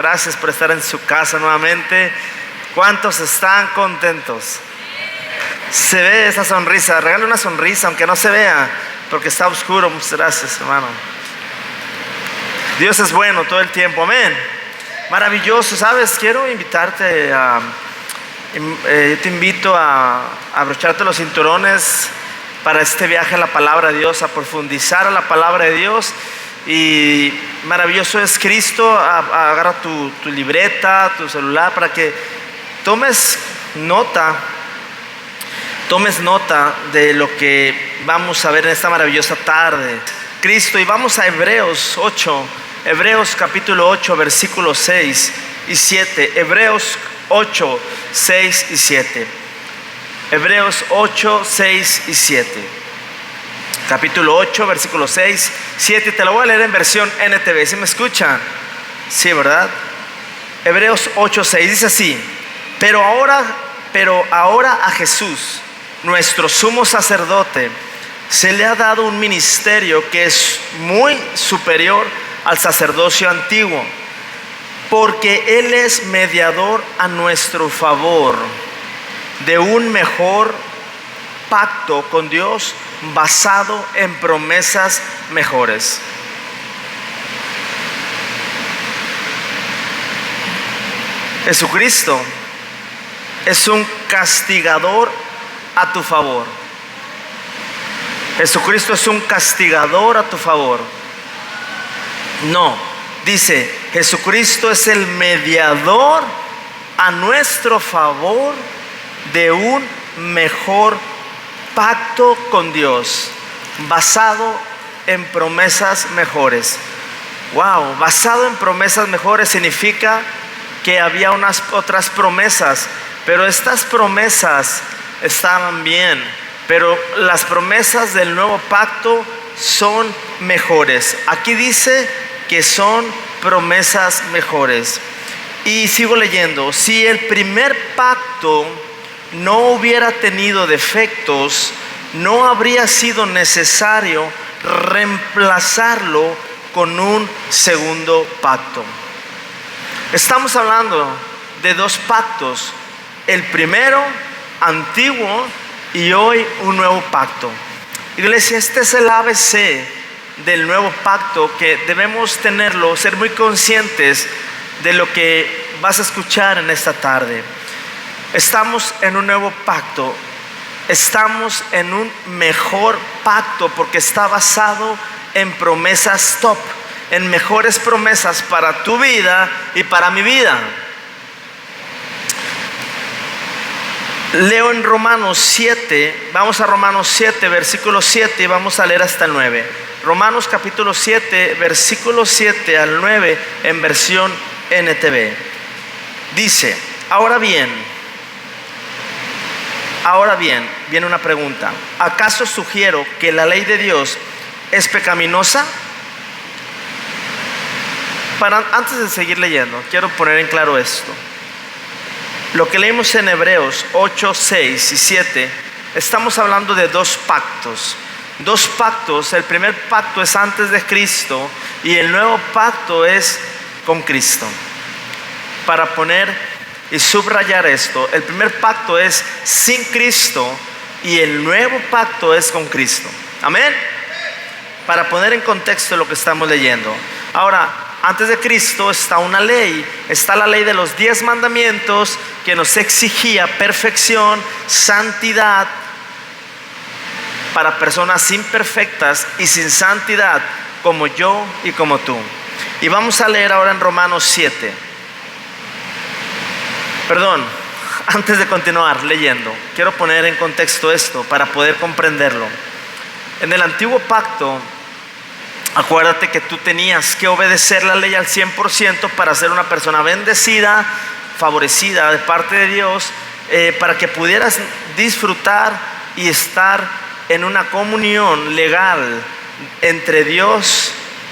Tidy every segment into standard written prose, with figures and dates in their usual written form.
Gracias por estar en su casa nuevamente. ¿Cuántos están contentos? Se ve esa sonrisa. Regale una sonrisa aunque no se vea, porque está oscuro. Muchas gracias, hermano. Dios es bueno todo el tiempo. Amén. Maravilloso. ¿Sabes? Quiero invitarte yo te invito a abrocharte los cinturones para este viaje a la palabra de Dios, a profundizar a la palabra de Dios. Y maravilloso es Cristo. Agarra tu libreta, tu celular, para que tomes nota de lo que vamos a ver en esta maravillosa tarde. Cristo. Y vamos a Hebreos capítulo 8, versículos 6 y 7. Hebreos 8, 6 y 7. Hebreos 8, 6 y 7. Capítulo 8, versículo 6, 7. Te lo voy a leer en versión NTV. ¿Sí me escuchan? Sí, ¿verdad? Hebreos 8, 6 dice así: Pero ahora a Jesús, nuestro sumo sacerdote, se le ha dado un ministerio que es muy superior al sacerdocio antiguo, porque Él es mediador a nuestro favor de un mejor pacto con Dios, basado en promesas mejores. Jesucristo es un castigador a tu favor. Jesucristo es un castigador a tu favor. No, dice, Jesucristo es el mediador a nuestro favor de un mejor pacto con Dios, basado en promesas mejores. Wow, basado en promesas mejores significa que había unas otras promesas, pero estas promesas estaban bien, pero las promesas del nuevo pacto son mejores. Aquí dice que son promesas mejores. Y sigo leyendo. Si el primer pacto no hubiera tenido defectos, no habría sido necesario reemplazarlo con un segundo pacto. Estamos hablando de dos pactos: el primero antiguo y hoy un nuevo pacto. Iglesia, este es el ABC del nuevo pacto, que debemos tenerlo, ser muy conscientes de lo que vas a escuchar en esta tarde. Estamos en un nuevo pacto, estamos en un mejor pacto, porque está basado en promesas top, en mejores promesas para tu vida y para mi vida. Leo en Romanos 7, vamos a Romanos 7, versículo 7, y vamos a leer hasta el 9. Romanos capítulo 7, versículo 7 al 9 en versión NTV. Dice: Ahora bien, viene una pregunta. ¿Acaso sugiero que la ley de Dios es pecaminosa? Antes de seguir leyendo, quiero poner en claro esto. Lo que leímos en Hebreos 8, 6 y 7, estamos hablando de dos pactos. Dos pactos. El primer pacto es antes de Cristo y el nuevo pacto es con Cristo. Para poner y subrayar esto, el primer pacto es sin Cristo y el nuevo pacto es con Cristo. Amén. Para poner en contexto lo que estamos leyendo. Ahora, antes de Cristo está una ley. Está la ley de los 10 mandamientos, que nos exigía perfección, santidad, para personas imperfectas y sin santidad, como yo y como tú. Y vamos a leer ahora en Romanos 7. Antes de continuar leyendo, quiero poner en contexto esto para poder comprenderlo. En el antiguo pacto, acuérdate que tú tenías que obedecer la ley al 100% para ser una persona bendecida, favorecida de parte de Dios, para que pudieras disfrutar y estar en una comunión legal entre Dios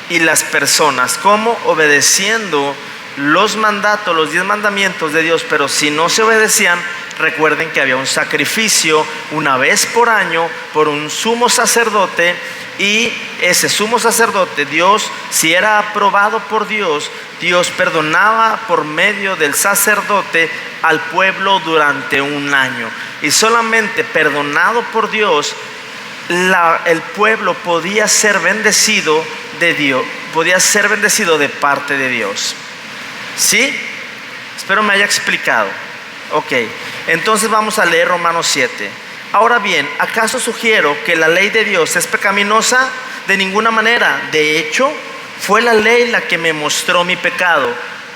y las personas. ¿Cómo? Obedeciendo los mandatos, los 10 mandamientos de Dios. Pero si no se obedecían, Recuerden que había un sacrificio una vez por año por un sumo sacerdote, y ese sumo sacerdote, Dios, si era aprobado por Dios, Dios perdonaba por medio del sacerdote al pueblo durante un año. Y solamente perdonado por Dios, el pueblo podía ser bendecido de Dios, podía ser bendecido de parte de Dios. ¿Sí? Espero me haya explicado. Ok, entonces vamos a leer Romanos 7. Ahora bien, ¿acaso sugiero que la ley de Dios es pecaminosa? De ninguna manera. De hecho, fue la ley la que me mostró mi pecado.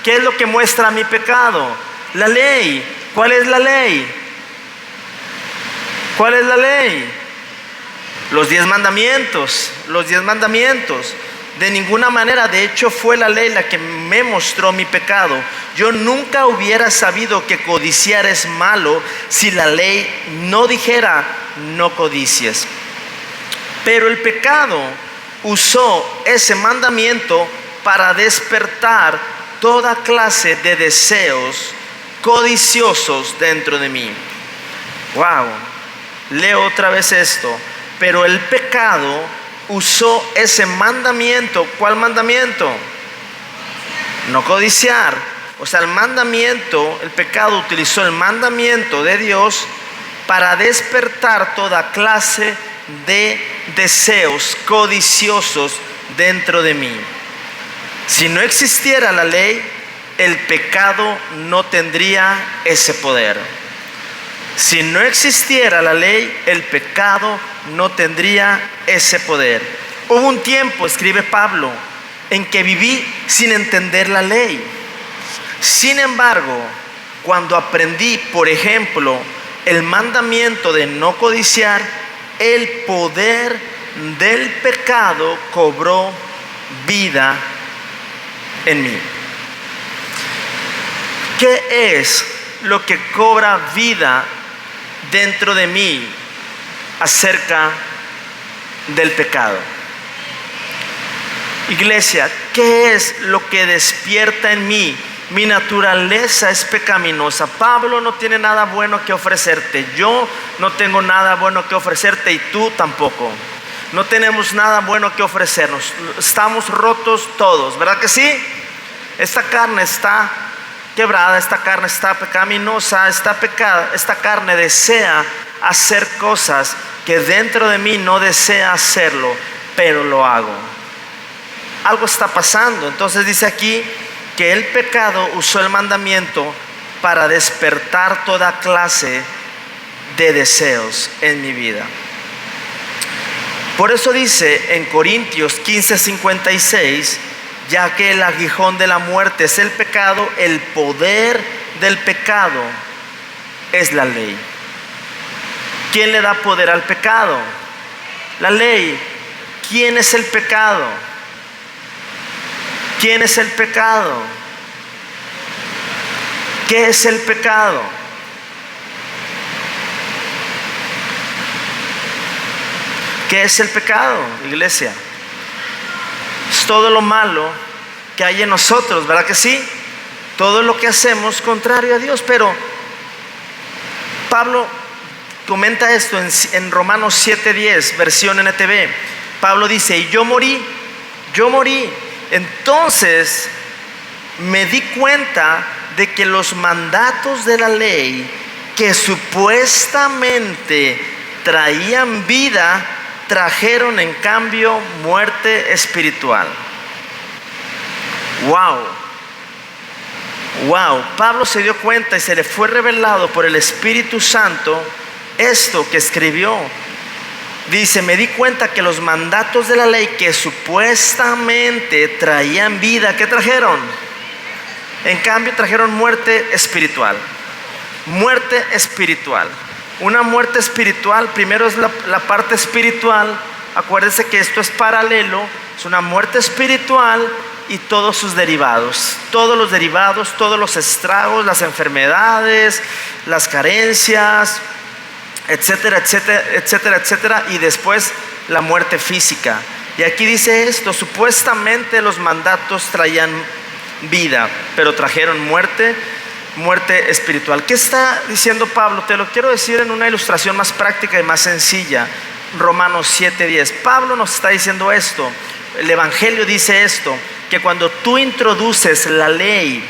¿Qué es lo que muestra mi pecado? La ley. ¿Cuál es la ley? ¿Cuál es la ley? Los 10 mandamientos. Los 10 mandamientos. De ninguna manera. De hecho, fue la ley la que me mostró mi pecado. Yo nunca hubiera sabido que codiciar es malo si la ley no dijera no codicies. Pero el pecado usó ese mandamiento para despertar toda clase de deseos codiciosos dentro de mí. Wow. Leo otra vez esto. Pero el pecado usó ese mandamiento. ¿Cuál mandamiento? No codiciar. O sea, el mandamiento, el pecado utilizó el mandamiento de Dios para despertar toda clase de deseos codiciosos dentro de mí. Si no existiera la ley, el pecado no tendría ese poder. Si no existiera la ley, el pecado no tendría ese poder. Hubo un tiempo, escribe Pablo, en que viví sin entender la ley. Sin embargo, cuando aprendí, por ejemplo, el mandamiento de no codiciar, el poder del pecado cobró vida en mí. ¿Qué es lo que cobra vida dentro de mí acerca del pecado? Iglesia, ¿qué es lo que despierta en mí? Mi naturaleza es pecaminosa. Pablo no tiene nada bueno que ofrecerte. Yo no tengo nada bueno que ofrecerte y tú tampoco. No tenemos nada bueno que ofrecernos. Estamos rotos todos, ¿verdad que sí? Esta carne está quebrada, esta carne está pecaminosa, esta carne desea hacer cosas que dentro de mí no desea hacerlo, pero lo hago. Algo está pasando. Entonces dice aquí que el pecado usó el mandamiento para despertar toda clase de deseos en mi vida. Por eso dice en Corintios 15:56, ya que el aguijón de la muerte es el pecado, el poder del pecado es la ley. ¿Quién le da poder al pecado? La ley. ¿Quién es el pecado? ¿Quién es el pecado? ¿Qué es el pecado? ¿Qué es el pecado, iglesia? Es todo lo malo que hay en nosotros, ¿verdad que sí? Todo lo que hacemos contrario a Dios. Pero Pablo comenta esto en Romanos 7:10, versión NTV. Pablo dice, y yo morí. Entonces me di cuenta de que los mandatos de la ley que supuestamente traían vida, trajeron en cambio muerte espiritual. Wow. Pablo se dio cuenta y se le fue revelado por el Espíritu Santo esto que escribió. Dice, me di cuenta que los mandatos de la ley que supuestamente traían vida, ¿qué trajeron? En cambio trajeron muerte espiritual. Muerte espiritual. Una muerte espiritual, primero es la parte espiritual. Acuérdense que esto es paralelo. Es una muerte espiritual y todos sus derivados. Todos los derivados, todos los estragos, las enfermedades, las carencias, etcétera, etcétera, etcétera, etcétera. Y después la muerte física. Y aquí dice esto, supuestamente los mandatos traían vida, pero trajeron muerte muerte espiritual. ¿Qué está diciendo Pablo? Te lo quiero decir en una ilustración más práctica y más sencilla. Romanos 7:10. Pablo nos está diciendo esto. El Evangelio dice esto, que cuando tú introduces la ley,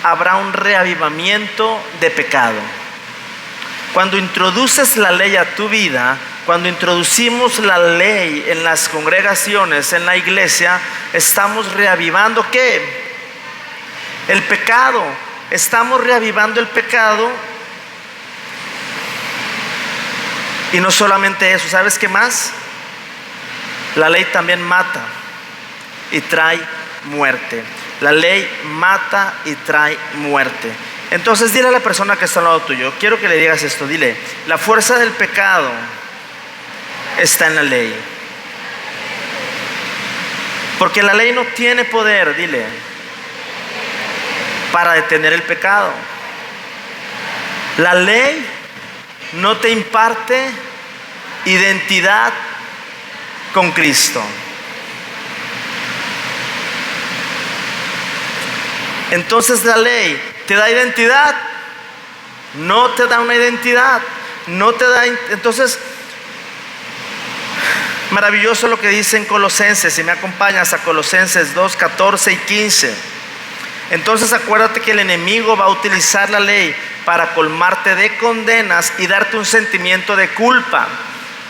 habrá un reavivamiento de pecado. Cuando introduces la ley a tu vida, cuando introducimos la ley en las congregaciones, en la iglesia, estamos reavivando ¿qué? El pecado. Estamos reavivando el pecado. Y no solamente eso, ¿sabes qué más? La ley también mata y trae muerte. La ley mata y trae muerte. Entonces dile a la persona que está al lado tuyo, quiero que le digas esto, dile, la fuerza del pecado está en la ley. Porque la ley no tiene poder, dile, para detener el pecado. La ley no te imparte identidad con Cristo. Entonces la ley te da identidad, no te da una identidad, no te da. Entonces, maravilloso lo que dice en Colosenses. Si me acompañas a Colosenses 2, 14 y 15. Entonces acuérdate que el enemigo va a utilizar la ley para colmarte de condenas y darte un sentimiento de culpa.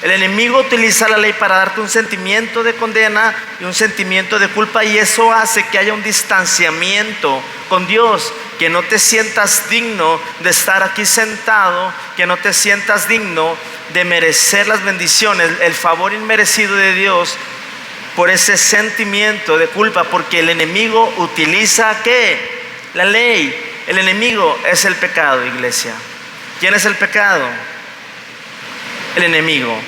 El enemigo utiliza la ley para darte un sentimiento de condena y un sentimiento de culpa, y eso hace que haya un distanciamiento con Dios, que no te sientas digno de estar aquí sentado, que no te sientas digno de merecer las bendiciones, el favor inmerecido de Dios, por ese sentimiento de culpa, porque el enemigo utiliza ¿qué? La ley. El enemigo es el pecado, iglesia. ¿Quién es el pecado? El enemigo.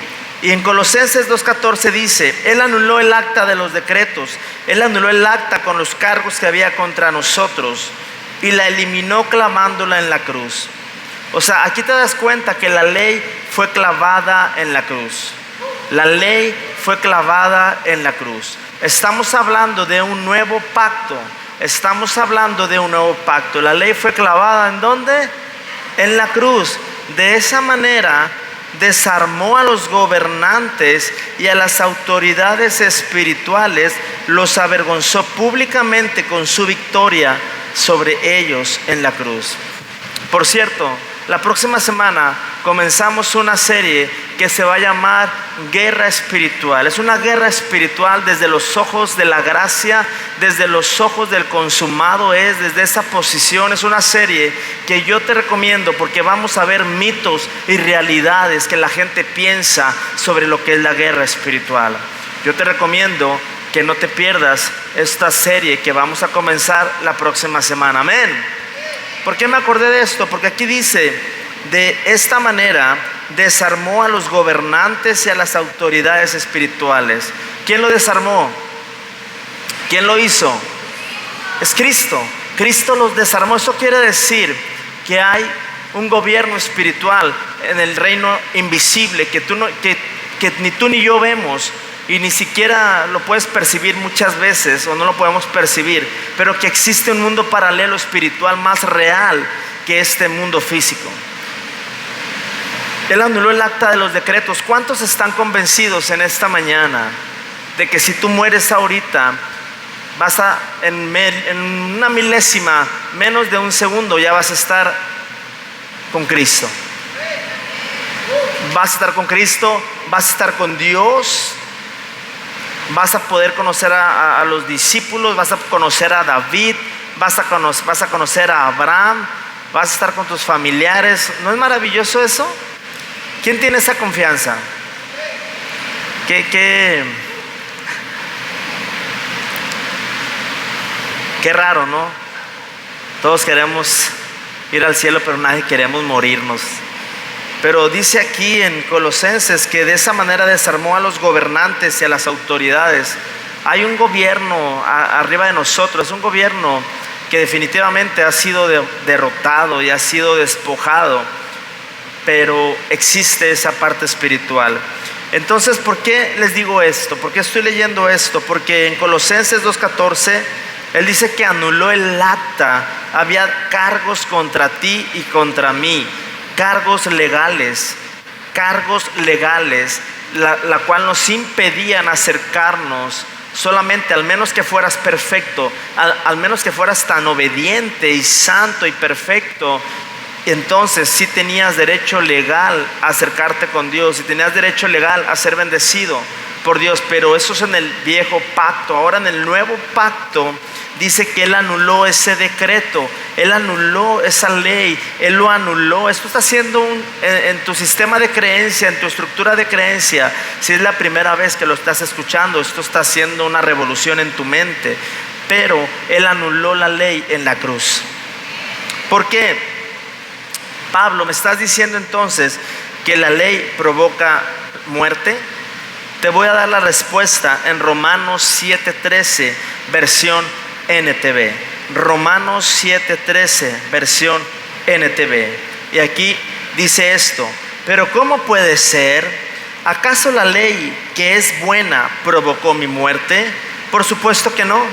Y en Colosenses 2:14 dice, Él anuló el acta de los decretos, Él anuló el acta con los cargos que había contra nosotros y la eliminó clavándola en la cruz. O sea, aquí te das cuenta que la ley fue clavada en la cruz. La ley fue clavada en la cruz. Estamos hablando de un nuevo pacto. Estamos hablando de un nuevo pacto. La ley fue clavada ¿en dónde? En la cruz. De esa manera desarmó a los gobernantes y a las autoridades espirituales, los avergonzó públicamente con su victoria sobre ellos en la cruz. Por cierto, la próxima semana comenzamos una serie que se va a llamar Guerra Espiritual. Es una guerra espiritual desde los ojos de la gracia, desde los ojos del consumado desde esa posición. Es una serie que yo te recomiendo porque vamos a ver mitos y realidades que la gente piensa sobre lo que es la guerra espiritual. Yo te recomiendo que no te pierdas esta serie que vamos a comenzar la próxima semana. Amén. ¿Por qué me acordé de esto? Porque aquí dice, de esta manera desarmó a los gobernantes y a las autoridades espirituales. ¿Quién lo desarmó? ¿Quién lo hizo? Es Cristo. Cristo los desarmó. Eso quiere decir que hay un gobierno espiritual en el reino invisible que ni tú ni yo vemos. Y ni siquiera lo puedes percibir muchas veces, o no lo podemos percibir, pero que existe un mundo paralelo espiritual más real que este mundo físico. Él anuló el acta de los decretos. ¿Cuántos están convencidos en esta mañana de que si tú mueres ahorita, vas a en una milésima, menos de un segundo, ya vas a estar con Cristo? Vas a estar con Cristo, vas a estar con Dios. Vas a poder conocer a los discípulos, vas a conocer a David, vas a conocer a Abraham, vas a estar con tus familiares. ¿No es maravilloso eso? ¿Quién tiene esa confianza? Qué raro, ¿no? Todos queremos ir al cielo, pero nadie queremos morirnos. Pero dice aquí en Colosenses que de esa manera desarmó a los gobernantes y a las autoridades. Hay un gobierno arriba de nosotros, es un gobierno que definitivamente ha sido derrotado y ha sido despojado, pero existe esa parte espiritual. Entonces, ¿por qué les digo esto? ¿Por qué estoy leyendo esto? Porque en Colosenses 2:14 Él dice que anuló el acta. Había cargos contra ti y contra mí, cargos legales, la cual nos impedían acercarnos. Solamente, al menos que fueras perfecto, al menos que fueras tan obediente y santo y perfecto, entonces sí tenías derecho legal a acercarte con Dios, y tenías derecho legal a ser bendecido por Dios. Pero eso es en el viejo pacto. Ahora en el nuevo pacto dice que Él anuló ese decreto, Él anuló esa ley, Él lo anuló. Esto está haciendo en tu sistema de creencia, en tu estructura de creencia. Si es la primera vez que lo estás escuchando, esto está haciendo una revolución en tu mente. Pero Él anuló la ley en la cruz. ¿Por qué? Pablo, ¿me estás diciendo entonces que la ley provoca muerte? Te voy a dar la respuesta en Romanos 7:13, versión NTV. Romanos 7:13, versión NTV. Y aquí dice esto: pero ¿cómo puede ser? ¿Acaso la ley que es buena provocó mi muerte? Por supuesto que no.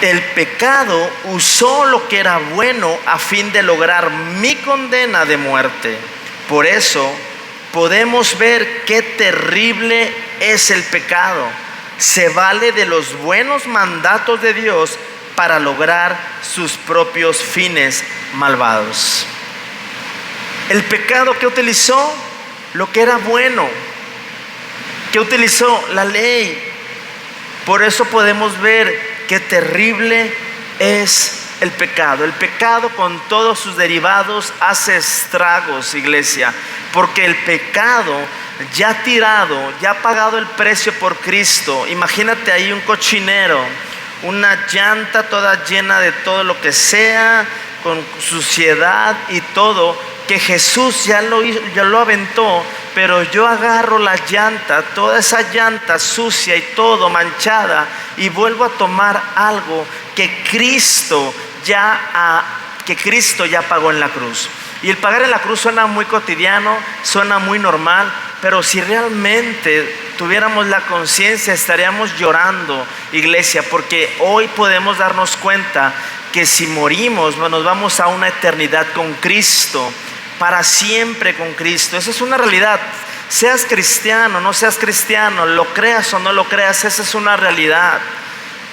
El pecado usó lo que era bueno a fin de lograr mi condena de muerte. Por eso podemos ver qué terrible es el pecado. Se vale de los buenos mandatos de Dios para lograr sus propios fines malvados. El pecado que utilizó lo que era bueno, que utilizó la ley. Por eso podemos ver qué terrible es el pecado. El pecado con todos sus derivados hace estragos, iglesia, porque el pecado ya tirado, ya pagado el precio por Cristo. Imagínate ahí un cochinero, una llanta toda llena de todo lo que sea, con suciedad y todo, que Jesús ya lo aventó. Pero yo agarro la llanta, toda esa llanta sucia y todo manchada, y vuelvo a tomar algo que Cristo ya pagó en la cruz. Y el pagar en la cruz suena muy cotidiano, suena muy normal, pero si realmente tuviéramos la conciencia, estaríamos llorando, iglesia, porque hoy podemos darnos cuenta que si morimos, nos vamos a una eternidad con Cristo, para siempre con Cristo. Esa es una realidad. Seas cristiano, no seas cristiano, lo creas o no lo creas, esa es una realidad.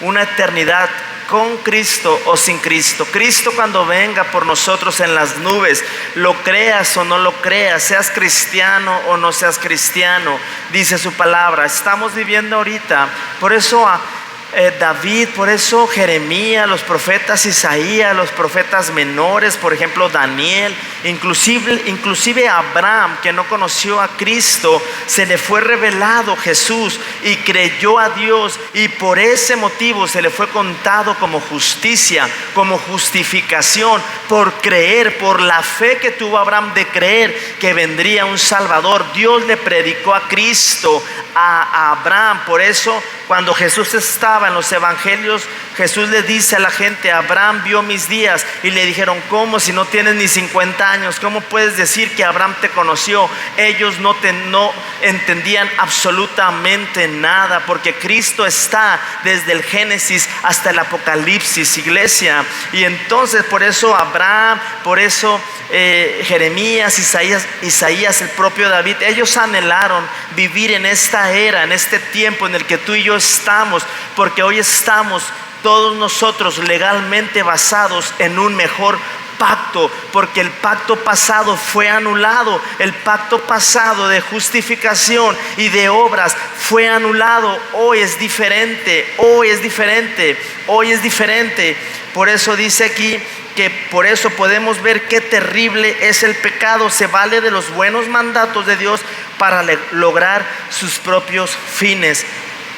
Una eternidad con Cristo o sin Cristo. Cristo cuando venga por nosotros en las nubes, lo creas o no lo creas, seas cristiano o no seas cristiano, dice su palabra. Estamos viviendo ahorita, por eso David, por eso Jeremías, los profetas Isaías, los profetas menores, por ejemplo Daniel, inclusive Abraham, que no conoció a Cristo, se le fue revelado Jesús y creyó a Dios, y por ese motivo se le fue contado como justicia, como justificación, por creer, por la fe que tuvo Abraham de creer que vendría un Salvador. Dios le predicó a Cristo a Abraham. Por eso cuando Jesús estaba en los evangelios, Jesús le dice a la gente: Abraham vio mis días. Y le dijeron: ¿cómo? Si no tienes ni 50 años, ¿cómo puedes decir que Abraham te conoció? Ellos no entendían absolutamente nada, porque Cristo está desde el Génesis hasta el Apocalipsis, iglesia. Y entonces por eso Abraham, por eso Jeremías, Isaías, el propio David, ellos anhelaron vivir en esta era, en este tiempo en el que tú y yo estamos, porque hoy estamos todos nosotros legalmente basados en un mejor pacto, porque el pacto pasado fue anulado. El pacto pasado de justificación y de obras fue anulado. Hoy es diferente, hoy es diferente, hoy es diferente. Por eso dice aquí que por eso podemos ver qué terrible es el pecado. Se vale de los buenos mandatos de Dios para lograr sus propios fines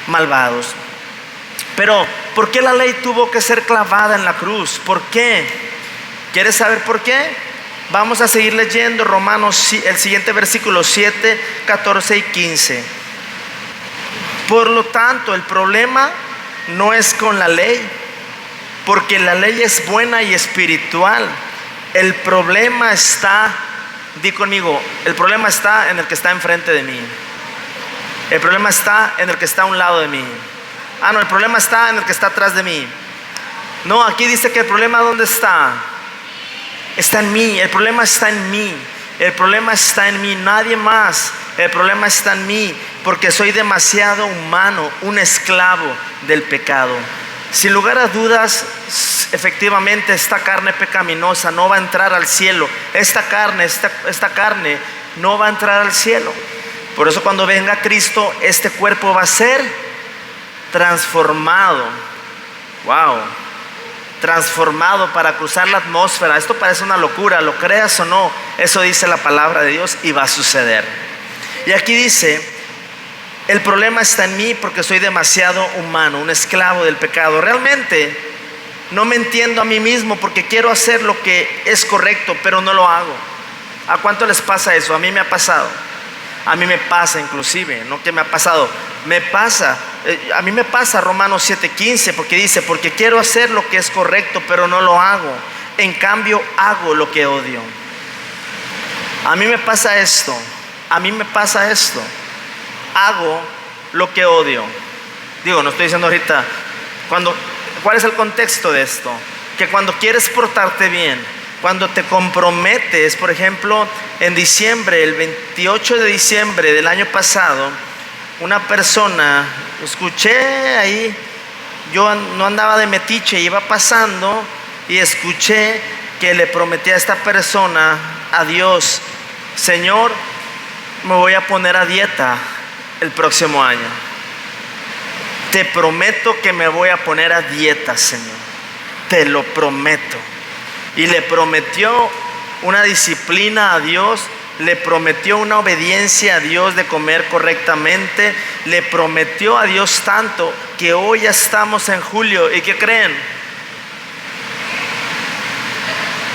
malvados. Pero ¿por qué la ley tuvo que ser clavada en la cruz? ¿Por qué? ¿Quieres saber por qué? Vamos a seguir leyendo Romanos, el siguiente versículo 7, 14 y 15. Por lo tanto, el problema no es con la ley, porque la ley es buena y espiritual. El problema está, di conmigo, el problema está en el que está enfrente de mí. El problema está en el que está a un lado de mí. Ah, no, el problema está en el que está atrás de mí. No, aquí dice que el problema, ¿dónde está? Está en mí, el problema está en mí. El problema está en mí, nadie más. El problema está en mí, porque soy demasiado humano, un esclavo del pecado. Sin lugar a dudas, efectivamente esta carne pecaminosa no va a entrar al cielo. Esta carne no va a entrar al cielo. Por eso cuando venga Cristo, este cuerpo va a ser transformado. Wow. Transformado para cruzar la atmósfera. Esto parece una locura, lo creas o no, eso dice la palabra de Dios y va a suceder. Y aquí dice: el problema está en mí porque soy demasiado humano, un esclavo del pecado. Realmente no me entiendo a mí mismo porque quiero hacer lo que es correcto, pero no lo hago. ¿A cuánto les pasa eso? A mí me ha pasado. A mí me pasa inclusive, no que me ha pasado, me pasa. A mí me pasa Romanos 7:15, porque dice: porque quiero hacer lo que es correcto, pero no lo hago. En cambio hago lo que odio. A mí me pasa esto. A mí me pasa esto. Hago lo que odio. Digo, no estoy diciendo ahorita ¿cuál es el contexto de esto? Que cuando quieres portarte bien, cuando te comprometes, por ejemplo, en diciembre, el 28 de diciembre del año pasado, una persona, escuché ahí, yo no andaba de metiche, iba pasando y escuché que le prometí a esta persona, a Dios: Señor, me voy a poner a dieta el próximo año. Te prometo que me voy a poner a dieta, Señor. Te lo prometo. Y le prometió una disciplina a Dios, le prometió una obediencia a Dios de comer correctamente, le prometió a Dios tanto que hoy ya estamos en julio. ¿Y qué creen?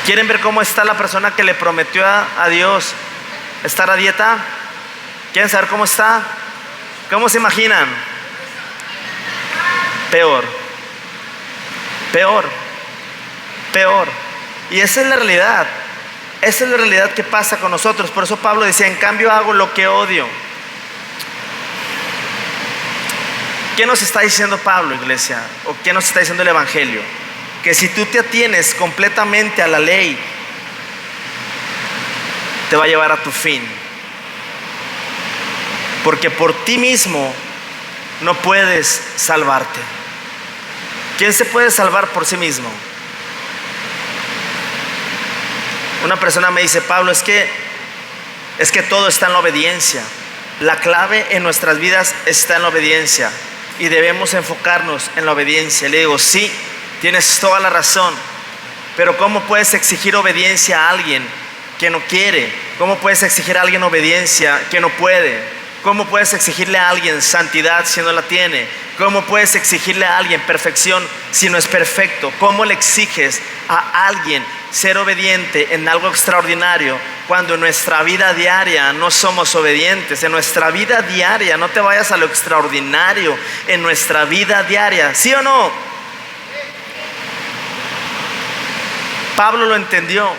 ¿Quieren ver cómo está la persona que le prometió a Dios estar a dieta? ¿Quieren saber cómo está? ¿Cómo se imaginan? Peor. Y esa es la realidad. Esa es la realidad que pasa con nosotros. Por eso Pablo decía: en cambio hago lo que odio. ¿Qué nos está diciendo Pablo, iglesia? ¿O qué nos está diciendo el Evangelio? Que si tú te atienes completamente a la ley, te va a llevar a tu fin. Porque por ti mismo no puedes salvarte. ¿Quién se puede salvar por sí mismo? Una persona me dice: Pablo, es que todo está en la obediencia. La clave en nuestras vidas está en la obediencia y debemos enfocarnos en la obediencia. Le digo: sí, tienes toda la razón, pero ¿cómo puedes exigir obediencia a alguien que no quiere? ¿Cómo puedes exigir a alguien obediencia que no puede? ¿Cómo puedes exigirle a alguien santidad si no la tiene? ¿Cómo puedes exigirle a alguien perfección si no es perfecto? ¿Cómo le exiges a alguien ser obediente en algo extraordinario cuando en nuestra vida diaria no somos obedientes? En nuestra vida diaria, no te vayas a lo extraordinario, en nuestra vida diaria, ¿sí o no? Pablo lo entendió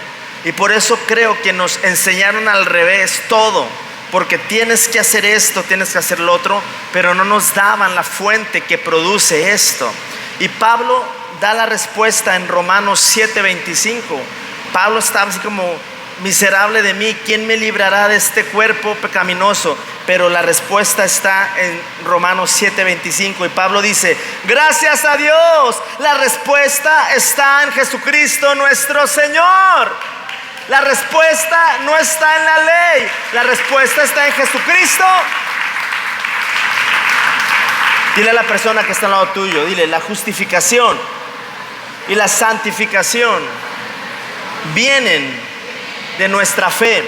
y por eso creo que nos enseñaron al revés todo. Porque tienes que hacer esto, tienes que hacer lo otro, pero no nos daban la fuente que produce esto. Y Pablo da la respuesta en Romanos 7:25. Pablo estaba así como: miserable de mí, ¿quién me librará de este cuerpo pecaminoso? Pero la respuesta está en Romanos 7:25. Y Pablo dice: gracias a Dios, la respuesta está en Jesucristo nuestro Señor. La respuesta no está en la ley, la respuesta está en Jesucristo. Dile a la persona que está al lado tuyo, dile: la justificación y la santificación vienen de nuestra fe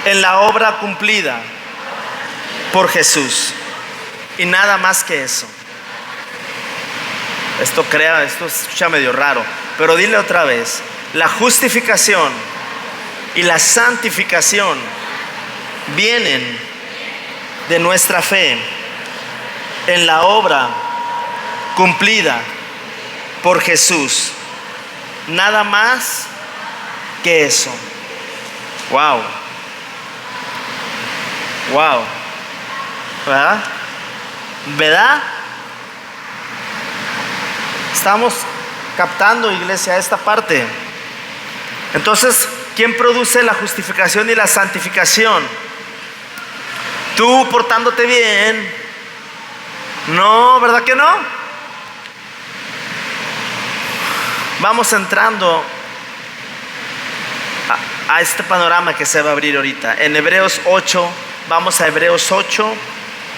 en la obra cumplida por Jesús, y nada más que eso. Esto se escucha medio raro, pero dile otra vez: la justificación y la santificación vienen de nuestra fe en la obra cumplida por Jesús. Nada más que eso. Wow. ¿Verdad? Estamos captando, iglesia, esta parte. Entonces, ¿quién produce la justificación y la santificación? ¿Tú portándote bien? No, ¿verdad que no? Vamos entrando a este panorama que se va a abrir ahorita. En Hebreos 8, vamos a Hebreos 8,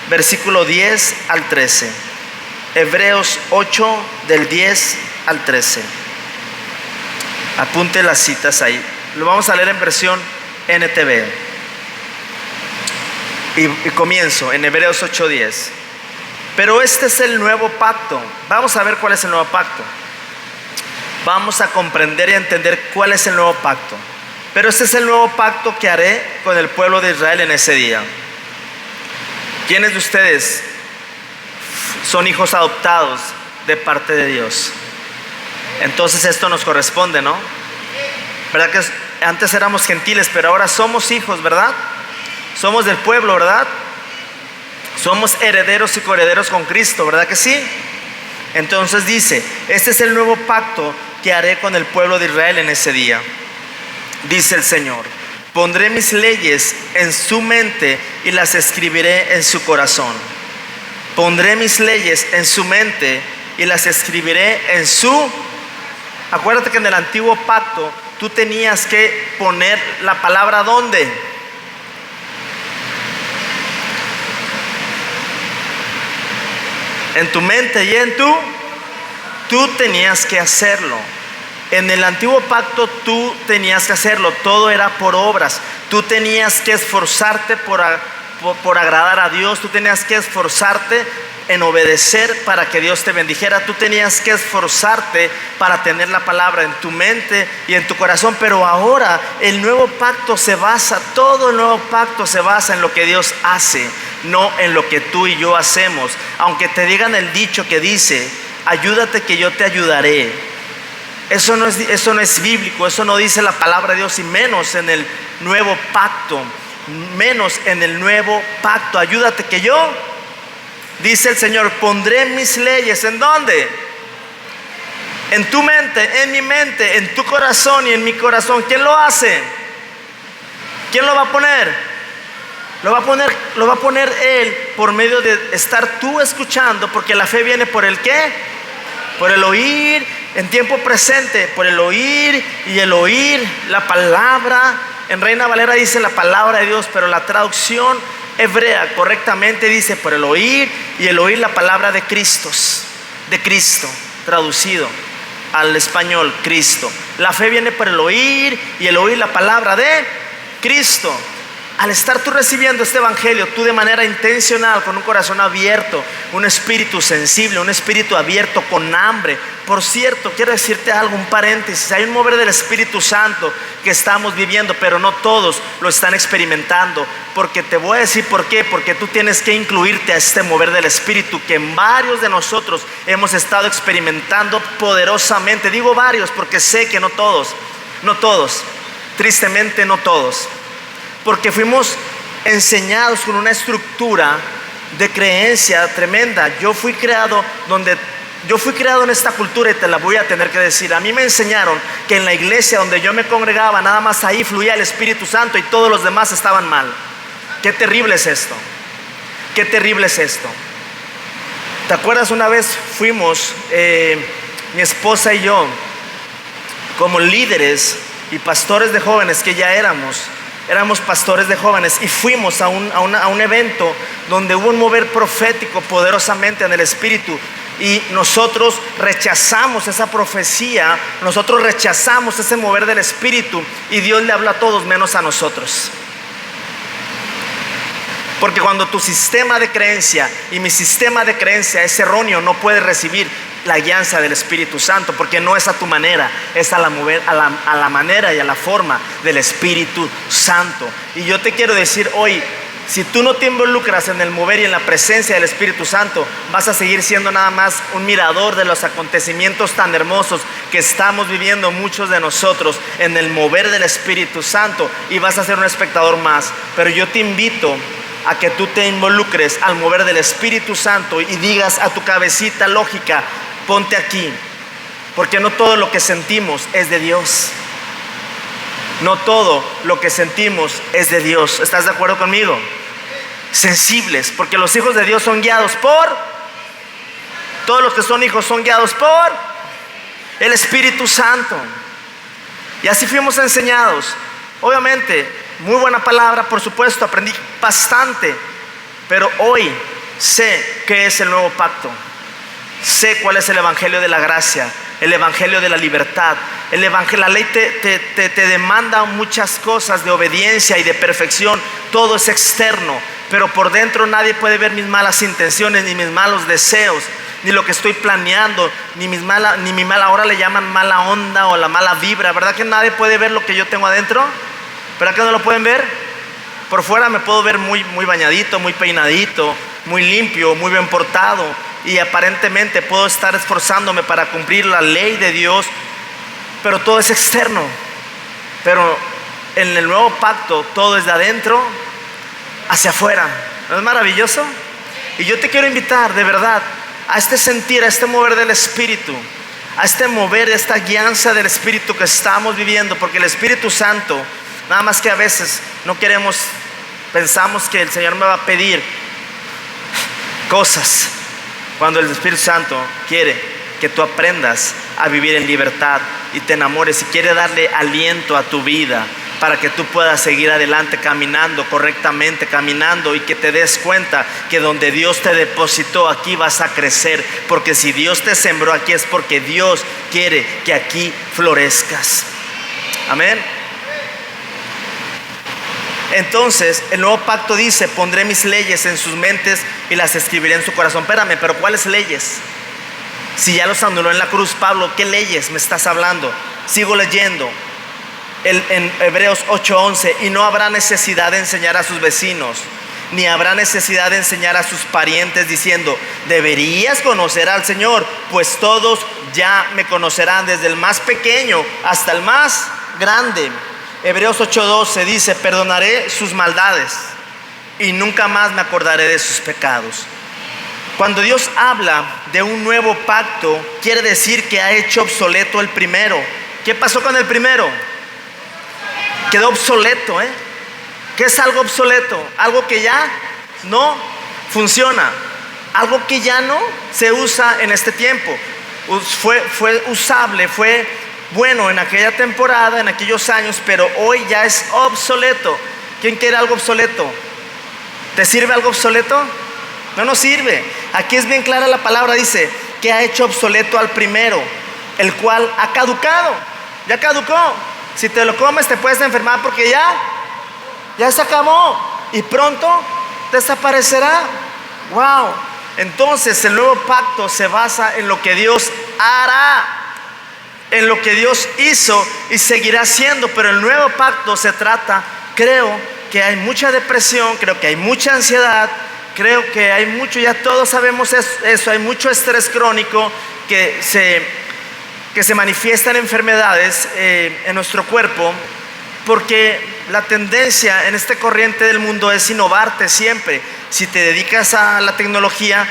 versículo 10 al 13. Hebreos 8, del 10 al 13. Apunte las citas ahí. Lo vamos a leer en versión NTV. Y comienzo en Hebreos 8, 10. Pero este es el nuevo pacto. Vamos a ver cuál es el nuevo pacto. Vamos a comprender y a entender cuál es el nuevo pacto. Pero este es el nuevo pacto que haré con el pueblo de Israel en ese día. ¿Quiénes de ustedes son hijos adoptados de parte de Dios? Entonces esto nos corresponde, ¿no? ¿Verdad que antes éramos gentiles, pero ahora somos hijos, ¿verdad? Somos del pueblo, ¿verdad? Somos herederos y coherederos con Cristo, ¿verdad que sí? Entonces dice, este es el nuevo pacto que haré con el pueblo de Israel en ese día. Dice el Señor, pondré mis leyes en su mente y las escribiré en su corazón. Pondré mis leyes en su mente y las escribiré en su... Acuérdate que en el antiguo pacto tú tenías que poner la palabra ¿dónde? En tu mente y en tú tenías que hacerlo. En el antiguo pacto tú tenías que hacerlo, todo era por obras. Tú tenías que esforzarte por agradar a Dios, tú tenías que esforzarte en obedecer para que Dios te bendijera, tú tenías que esforzarte para tener la palabra en tu mente y en tu corazón. Pero ahora el nuevo pacto todo el nuevo pacto se basa en lo que Dios hace, no en lo que tú y yo hacemos. Aunque te digan el dicho que dice, ayúdate que yo te ayudaré. Eso no es bíblico, eso no dice la palabra de Dios, y menos en el nuevo pacto. Menos en el nuevo pacto. Ayúdate que yo, dice el Señor, pondré mis leyes. ¿En dónde? En tu mente, en mi mente, en tu corazón y en mi corazón. ¿Quién lo hace? ¿Quién lo va a poner? Lo va a poner Él por medio de estar tú escuchando, porque la fe viene por el ¿qué? Por el oír, en tiempo presente, por el oír y el oír la palabra. En Reina Valera dice la palabra de Dios, pero la traducción hebrea correctamente dice por el oír y el oír la palabra de Cristo, traducido al español, Cristo. La fe viene por el oír y el oír la palabra de Cristo. Al estar tú recibiendo este evangelio, tú de manera intencional, con un corazón abierto, un espíritu sensible, un espíritu abierto con hambre. Por cierto, quiero decirte algo, un paréntesis, hay un mover del Espíritu Santo que estamos viviendo, pero no todos lo están experimentando. Porque te voy a decir por qué. Porque tú tienes que incluirte a este mover del Espíritu que varios de nosotros hemos estado experimentando poderosamente. Digo varios porque sé que no todos, tristemente no todos. Porque fuimos enseñados con una estructura de creencia tremenda. Yo fui creado en esta cultura, y te la voy a tener que decir. A mí me enseñaron que en la iglesia donde yo me congregaba, nada más ahí fluía el Espíritu Santo y todos los demás estaban mal. Qué terrible es esto. Qué terrible es esto. ¿Te acuerdas? Una vez fuimos, mi esposa y yo, como líderes y pastores de jóvenes que ya éramos pastores de jóvenes, y fuimos a un evento donde hubo un mover profético poderosamente en el Espíritu, y nosotros rechazamos esa profecía, nosotros rechazamos ese mover del Espíritu, y Dios le habla a todos menos a nosotros. Porque cuando tu sistema de creencia y mi sistema de creencia es erróneo, no puedes recibir la guianza del Espíritu Santo, porque no es a tu manera, es a la manera y a la forma del Espíritu Santo. Y yo te quiero decir hoy, si tú no te involucras en el mover y en la presencia del Espíritu Santo, vas a seguir siendo nada más un mirador de los acontecimientos tan hermosos que estamos viviendo muchos de nosotros en el mover del Espíritu Santo, y vas a ser un espectador más. Pero yo te invito a que tú te involucres al mover del Espíritu Santo y digas a tu cabecita lógica: ponte aquí, porque no todo lo que sentimos es de Dios. No todo lo que sentimos es de Dios. ¿Estás de acuerdo conmigo? Sensibles, porque los hijos de Dios son guiados por, todos los que son hijos son guiados por el Espíritu Santo. Y así fuimos enseñados. Obviamente, muy buena palabra, por supuesto, aprendí bastante, pero hoy sé qué es el nuevo pacto. Sé cuál es el evangelio de la gracia, el evangelio de la libertad. La ley te demanda muchas cosas de obediencia y de perfección. Todo es externo, pero por dentro nadie puede ver mis malas intenciones, ni mis malos deseos, ni lo que estoy planeando, ni mi mala, ahora le llaman mala onda o la mala vibra. ¿Verdad que nadie puede ver lo que yo tengo adentro? ¿Verdad que no lo pueden ver? Por fuera me puedo ver muy bañadito, muy peinadito, muy limpio, muy bien portado, y aparentemente puedo estar esforzándome para cumplir la ley de Dios, pero todo es externo. Pero en el nuevo pacto todo es de adentro hacia afuera. ¿No es maravilloso? Y yo te quiero invitar de verdad a este sentir, a este mover del Espíritu, a este mover, esta guianza del Espíritu que estamos viviendo, porque el Espíritu Santo, nada más que a veces no queremos, pensamos que el Señor me va a pedir cosas, cuando el Espíritu Santo quiere que tú aprendas a vivir en libertad y te enamores, y quiere darle aliento a tu vida para que tú puedas seguir adelante caminando correctamente, caminando, y que te des cuenta que donde Dios te depositó, aquí vas a crecer, porque si Dios te sembró aquí es porque Dios quiere que aquí florezcas. Amén. Entonces el nuevo pacto dice: pondré mis leyes en sus mentes y las escribiré en su corazón. Espérame, pero ¿cuáles leyes? Si ya los anuló en la cruz Pablo, ¿qué leyes me estás hablando? Sigo leyendo en Hebreos 8:11: y no habrá necesidad de enseñar a sus vecinos, ni habrá necesidad de enseñar a sus parientes, diciendo: deberías conocer al Señor, pues todos ya me conocerán, desde el más pequeño hasta el más grande. Hebreos 8:12 dice: perdonaré sus maldades y nunca más me acordaré de sus pecados. Cuando Dios habla de un nuevo pacto, quiere decir que ha hecho obsoleto el primero. ¿Qué pasó con el primero? Quedó obsoleto, ¿Qué es algo obsoleto? Algo que ya no funciona, algo que ya no se usa en este tiempo. Fue usable, fue bueno en aquella temporada, en aquellos años, pero hoy ya es obsoleto. ¿Quién quiere algo obsoleto? ¿Te sirve algo obsoleto? No nos sirve. Aquí es bien clara la palabra, dice que ha hecho obsoleto al primero, el cual ha caducado. Ya caducó. Si te lo comes te puedes enfermar, porque ya se acabó y pronto desaparecerá. Wow. Entonces el nuevo pacto se basa en lo que Dios hará, en lo que Dios hizo y seguirá haciendo. Pero el nuevo pacto se trata, creo que hay mucha depresión, creo que hay mucha ansiedad, creo que hay mucho, ya todos sabemos eso, hay mucho estrés crónico que se manifiestan enfermedades en nuestro cuerpo, porque la tendencia en este corriente del mundo es innovarte siempre. Si te dedicas a la tecnología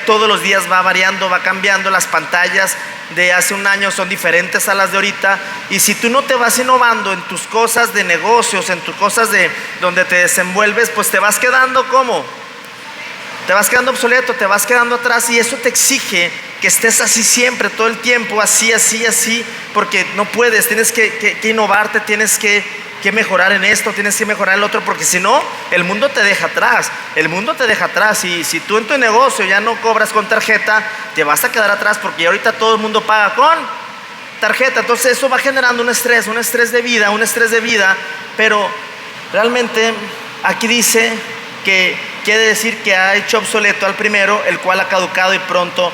todos los días va variando, va cambiando. Las pantallas de hace un año son diferentes a las de ahorita, y si tú no te vas innovando en tus cosas de negocios, en tus cosas de donde te desenvuelves, pues te vas quedando ¿cómo? Te vas quedando obsoleto, te vas quedando atrás, y eso te exige que estés así siempre, todo el tiempo, así, porque no puedes, tienes que innovarte, tienes que mejorar en esto, tienes que mejorar en el otro, porque si no, el mundo te deja atrás. Y si tú en tu negocio ya no cobras con tarjeta, te vas a quedar atrás, porque ahorita todo el mundo paga con tarjeta. Entonces eso va generando un estrés de vida, pero realmente aquí dice que quiere decir que ha hecho obsoleto al primero, el cual ha caducado y pronto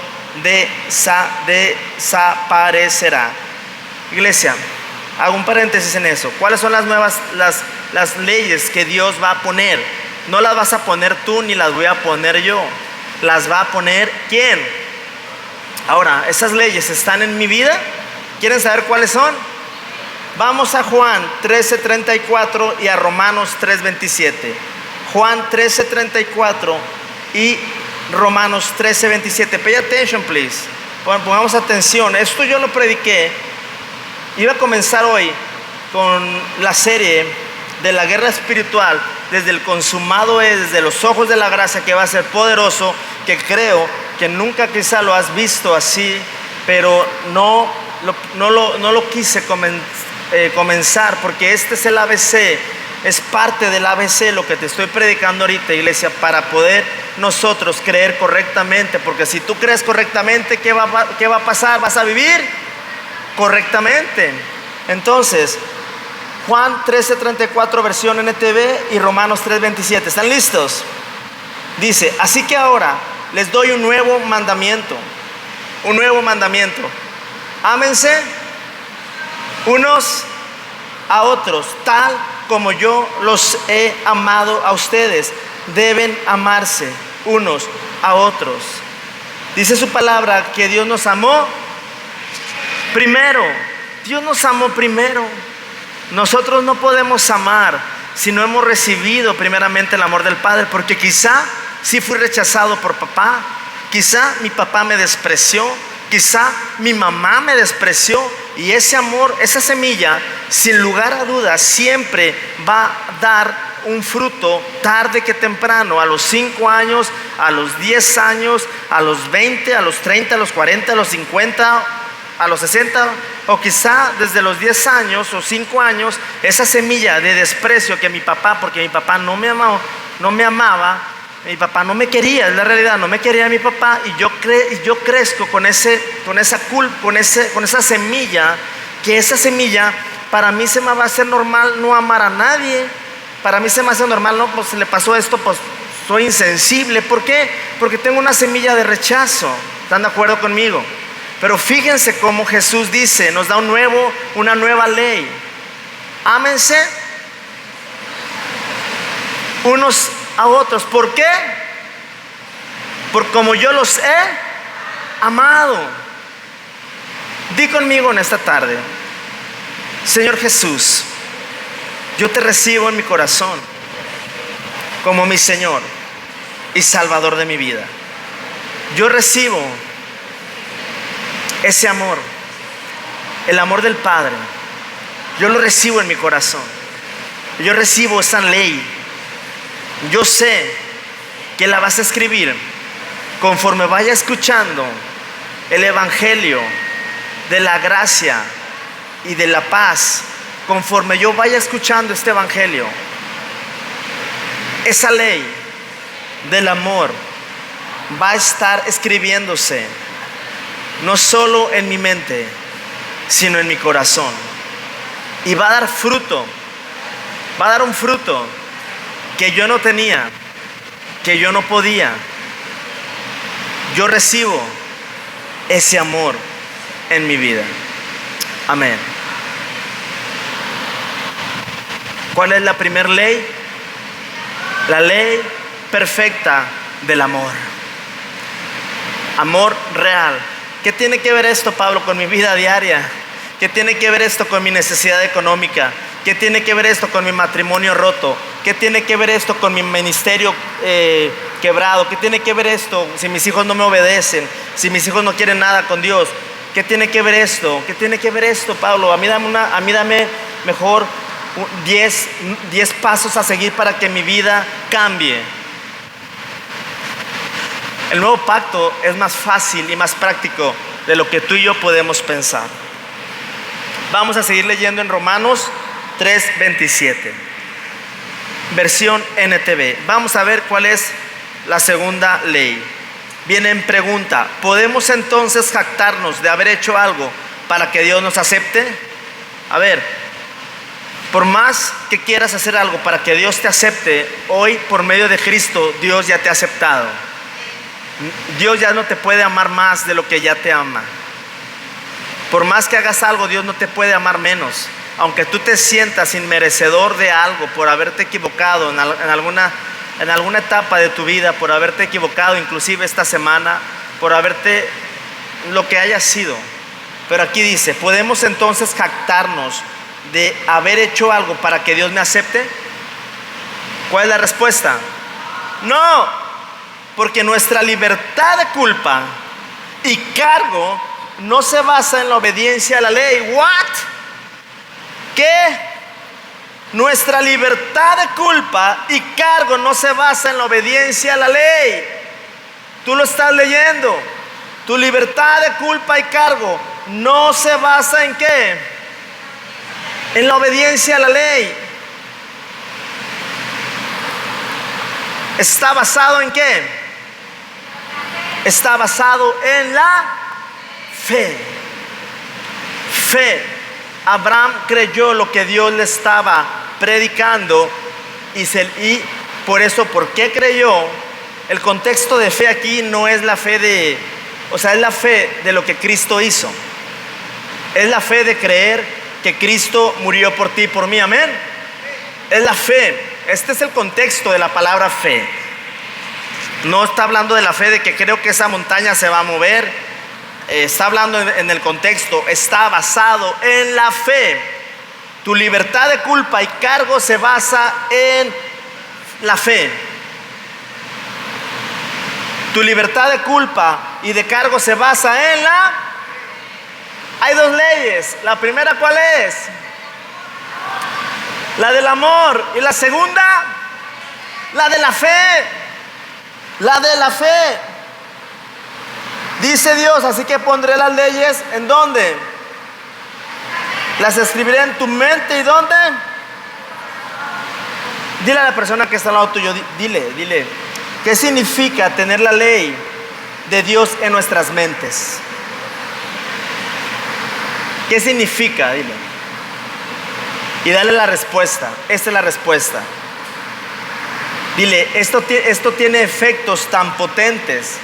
desaparecerá. Iglesia, hago un paréntesis en eso. ¿Cuáles son las nuevas, las leyes que Dios va a poner? No las vas a poner tú ni las voy a poner yo. Las va a poner ¿quién? Ahora, esas leyes están en mi vida. ¿Quieren saber cuáles son? Vamos a Juan 13:34 y a Romanos 3:27. Juan 13:34 y Romanos 13:27. Pay attention, please. Pongamos atención. Esto yo lo prediqué. Iba a comenzar hoy con la serie de la guerra espiritual, desde el consumado es, desde los ojos de la gracia, que va a ser poderoso, que creo que nunca quizá lo has visto así, pero no lo quise comenzar, porque este es el ABC, es parte del ABC lo que te estoy predicando ahorita, iglesia, para poder nosotros creer correctamente, porque si tú crees correctamente, ¿qué va a pasar? Vas a vivir correctamente. Entonces, Juan 13:34 versión NTV y Romanos 3:27, ¿están listos? Dice, así que ahora les doy un nuevo mandamiento, ámense unos a otros, tal como yo los he amado a ustedes, deben amarse unos a otros. Dice su palabra que Dios nos amó primero. Dios nos amó primero. Nosotros no podemos amar si no hemos recibido primeramente el amor del Padre, porque quizá sí fui rechazado por papá, quizá mi papá me despreció, quizá mi mamá me despreció, y ese amor, esa semilla, sin lugar a dudas, siempre va a dar un fruto tarde que temprano, a los 5 años, a los 10 años, a los 20, a los 30, a los 40, a los 50, a los 60, o quizá desde los 10 años o 5 años, esa semilla de desprecio que mi papá, porque mi papá no me amaba, mi papá no me quería, es la realidad, no me quería mi papá, y yo crezco con esa culpa, con esa semilla, que esa semilla para mí se me va a hacer normal no amar a nadie. Para mí se me hace normal, no, pues le pasó esto, pues soy insensible. ¿Por qué? Porque tengo una semilla de rechazo. ¿Están de acuerdo conmigo? Pero fíjense cómo Jesús dice, nos da una nueva ley. Ámense unos a otros. ¿Por qué? Porque como yo los he amado. Di conmigo en esta tarde, Señor Jesús, yo te recibo en mi corazón como mi Señor y Salvador de mi vida. Yo recibo ese amor, el amor del Padre. Yo lo recibo en mi corazón. Yo recibo esa ley. Yo sé que la vas a escribir conforme vaya escuchando el evangelio de la gracia y de la paz. Conforme yo vaya escuchando este evangelio, esa ley del amor va a estar escribiéndose no solo en mi mente, sino en mi corazón, y va a dar fruto. Va a dar un fruto que yo no tenía, que yo no podía. Yo recibo ese amor en mi vida. Amén. ¿Cuál es la primera ley? La ley perfecta del amor. Amor real. ¿Qué tiene que ver esto, Pablo, con mi vida diaria? ¿Qué tiene que ver esto con mi necesidad económica? ¿Qué tiene que ver esto con mi matrimonio roto? ¿Qué tiene que ver esto con mi ministerio quebrado? ¿Qué tiene que ver esto si mis hijos no me obedecen? Si mis hijos no quieren nada con Dios. ¿Qué tiene que ver esto? ¿Qué tiene que ver esto, Pablo? A mí dame mejor 10 pasos a seguir para que mi vida cambie. El nuevo pacto es más fácil y más práctico de lo que tú y yo podemos pensar. Vamos a seguir leyendo en Romanos 3:27, versión NTV. Vamos a ver cuál es la segunda ley. Viene en pregunta: ¿podemos entonces jactarnos de haber hecho algo para que Dios nos acepte? A ver, por más que quieras hacer algo para que Dios te acepte, hoy por medio de Cristo Dios ya te ha aceptado. Dios ya no te puede amar más de lo que ya te ama. Por más que hagas algo, Dios no te puede amar menos. Aunque tú te sientas inmerecedor de algo por haberte equivocado en alguna etapa de tu vida, por haberte equivocado inclusive esta semana, por haberte lo que haya sido. Pero aquí dice: ¿podemos entonces jactarnos de haber hecho algo para que Dios me acepte? ¿Cuál es la respuesta? No, porque nuestra libertad de culpa y cargo no se basa en la obediencia a la ley. ¿What? ¿Qué? Nuestra libertad de culpa y cargo no se basa en la obediencia a la ley. Tú lo estás leyendo. Tu libertad de culpa y cargo no se basa en ¿qué? En la obediencia a la ley. ¿Está basado en qué? Está basado en la fe. Fe. Abraham creyó lo que Dios le estaba predicando y por eso, ¿por qué creyó? El contexto de fe aquí no es la fe de, es la fe de lo que Cristo hizo. Es la fe de creer que Cristo murió por ti y por mí, amén. Es la fe. Este es el contexto de la palabra fe. No está hablando de la fe de que creo que esa montaña se va a mover. Está hablando en el contexto, está basado en la fe. Tu libertad de culpa y cargo se basa en la fe. Tu libertad de culpa y de cargo se basa en la... Hay dos leyes. La primera, ¿cuál es? La del amor. Y la segunda, la de la fe. La de la fe. Dice Dios, así que pondré las leyes, ¿en dónde? Las escribiré en tu mente, ¿y dónde? Dile a la persona que está al lado tuyo, dile, ¿qué significa tener la ley de Dios en nuestras mentes? ¿Qué significa? Dile. Y dale la respuesta. Esta es la respuesta. Dile, esto tiene efectos tan potentes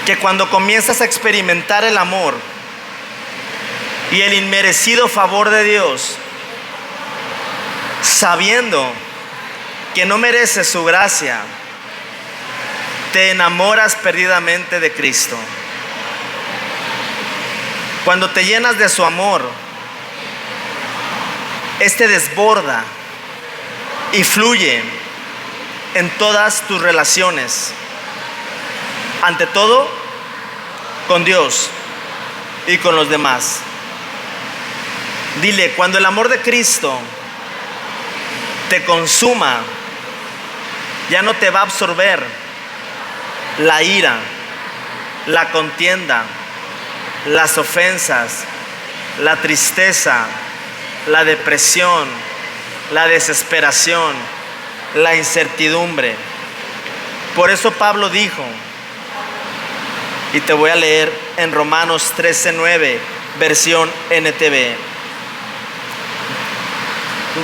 que cuando comienzas a experimentar el amor y el inmerecido favor de Dios, sabiendo que no mereces su gracia, te enamoras perdidamente de Cristo. Cuando te llenas de su amor, este desborda y fluye en todas tus relaciones. Ante todo, con Dios y con los demás. Dile, cuando el amor de Cristo te consuma, ya no te va a absorber la ira, la contienda, las ofensas, la tristeza, la depresión, la desesperación, la incertidumbre. Por eso Pablo dijo, y te voy a leer en Romanos 13:9, versión NTV.